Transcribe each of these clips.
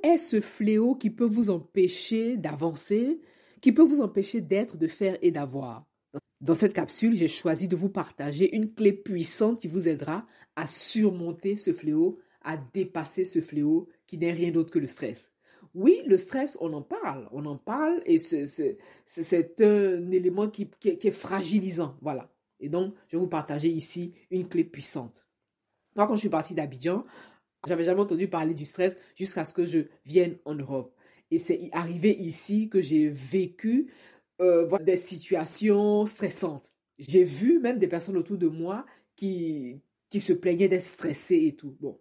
est ce fléau qui peut vous empêcher d'avancer, qui peut vous empêcher d'être, de faire et d'avoir? Dans cette capsule, j'ai choisi de vous partager une clé puissante qui vous aidera à surmonter ce fléau, à dépasser ce fléau qui n'est rien d'autre que le stress. Oui, le stress, on en parle et c'est un élément qui est fragilisant, voilà. Et donc, je vais vous partager ici une clé puissante. Moi, quand je suis partie d'Abidjan, j'avais jamais entendu parler du stress jusqu'à ce que je vienne en Europe. Et c'est arrivé ici que j'ai vécu des situations stressantes. J'ai vu même des personnes autour de moi qui se plaignaient d'être stressées et tout. Bon.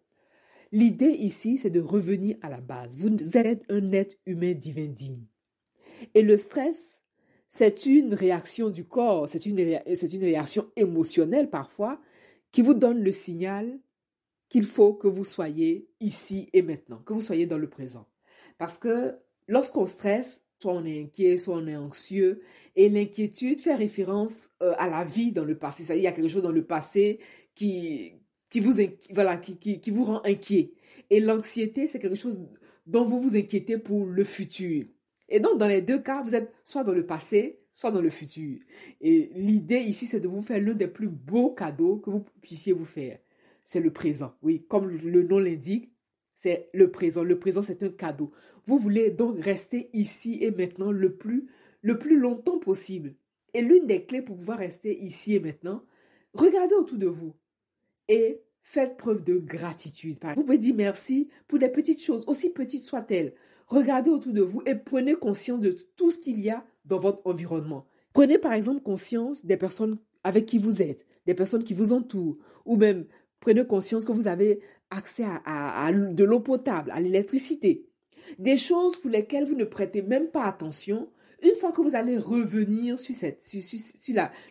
L'idée ici, c'est de revenir à la base. Vous êtes un être humain divin digne. Et le stress, c'est une réaction du corps, c'est une réaction émotionnelle parfois qui vous donne le signal qu'il faut que vous soyez ici et maintenant, que vous soyez dans le présent. Parce que lorsqu'on stresse, soit on est inquiet, soit on est anxieux, et l'inquiétude fait référence à la vie dans le passé. C'est-à-dire, il y a quelque chose dans le passé qui vous rend inquiet. Et l'anxiété, c'est quelque chose dont vous vous inquiétez pour le futur. Et donc, dans les deux cas, vous êtes soit dans le passé, soit dans le futur. Et l'idée ici, c'est de vous faire l'un des plus beaux cadeaux que vous puissiez vous faire. C'est le présent. Oui, comme le nom l'indique, c'est le présent. Le présent, c'est un cadeau. Vous voulez donc rester ici et maintenant le plus longtemps possible. Et l'une des clés pour pouvoir rester ici et maintenant, regardez autour de vous et faites preuve de gratitude. Vous pouvez dire merci pour des petites choses, aussi petites soient-elles. Regardez autour de vous et prenez conscience de tout ce qu'il y a dans votre environnement. Prenez par exemple conscience des personnes avec qui vous êtes, des personnes qui vous entourent, ou même prenez conscience que vous avez accès à de l'eau potable, à l'électricité. Des choses pour lesquelles vous ne prêtez même pas attention. Une fois que vous allez revenir sur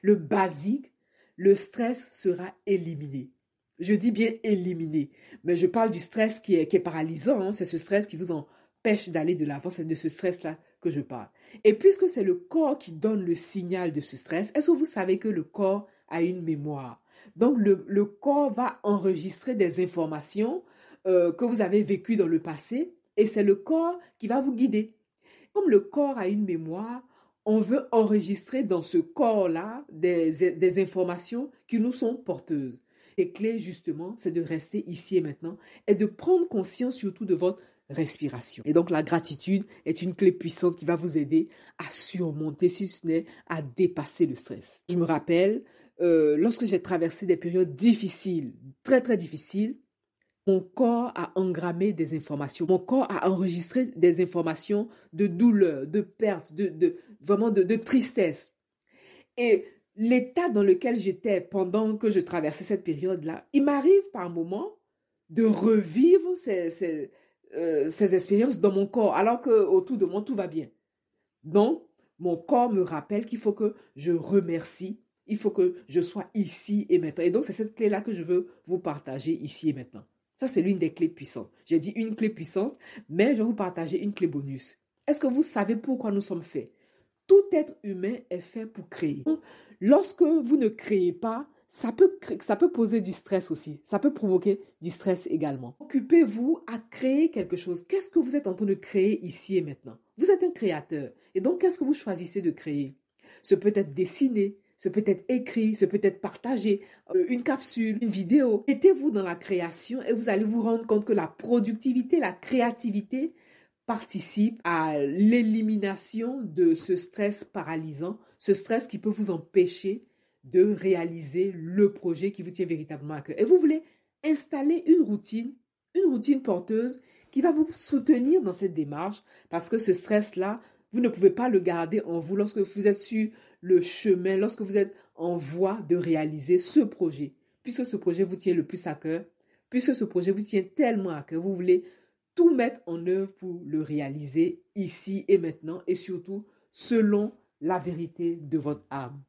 le basique, le stress sera éliminé. Je dis bien éliminé, mais je parle du stress qui est paralysant. Hein. C'est ce stress qui vous empêche d'aller de l'avant. C'est de ce stress-là que je parle. Et puisque c'est le corps qui donne le signal de ce stress, est-ce que vous savez que le corps a une mémoire? Donc, le corps va enregistrer des informations que vous avez vécues dans le passé et c'est le corps qui va vous guider. Comme le corps a une mémoire, on veut enregistrer dans ce corps-là des informations qui nous sont porteuses. Les clés, justement, c'est de rester ici et maintenant et de prendre conscience surtout de votre respiration. Et donc, la gratitude est une clé puissante qui va vous aider à surmonter, si ce n'est à dépasser le stress. Je me rappelle, lorsque j'ai traversé des périodes difficiles, très, très difficiles, mon corps a engrammé des informations. Mon corps a enregistré des informations de douleur, de perte, vraiment de tristesse. Et l'état dans lequel j'étais pendant que je traversais cette période-là, il m'arrive par moments de revivre ces expériences dans mon corps, alors qu'autour de moi, tout va bien. Donc, mon corps me rappelle qu'il faut que je remercie, il faut que je sois ici et maintenant. Et donc, c'est cette clé-là que je veux vous partager ici et maintenant. Ça, c'est l'une des clés puissantes. J'ai dit une clé puissante, mais je vais vous partager une clé bonus. Est-ce que vous savez pourquoi nous sommes faits? Tout être humain est fait pour créer. Lorsque vous ne créez pas, ça peut poser du stress aussi. Ça peut provoquer du stress également. Occupez-vous à créer quelque chose. Qu'est-ce que vous êtes en train de créer ici et maintenant? Vous êtes un créateur. Et donc, qu'est-ce que vous choisissez de créer? Ce peut être dessiner, ce peut être écrit, ce peut être partagé, une capsule, une vidéo. Mettez-vous dans la création et vous allez vous rendre compte que la productivité, la créativité participe à l'élimination de ce stress paralysant, ce stress qui peut vous empêcher de réaliser le projet qui vous tient véritablement à cœur. Et vous voulez installer une routine porteuse qui va vous soutenir dans cette démarche parce que ce stress-là, vous ne pouvez pas le garder en vous lorsque vous êtes sur le chemin, lorsque vous êtes en voie de réaliser ce projet. Puisque ce projet vous tient le plus à cœur, puisque ce projet vous tient tellement à cœur, vous voulez tout mettre en œuvre pour le réaliser ici et maintenant et surtout selon la vérité de votre âme.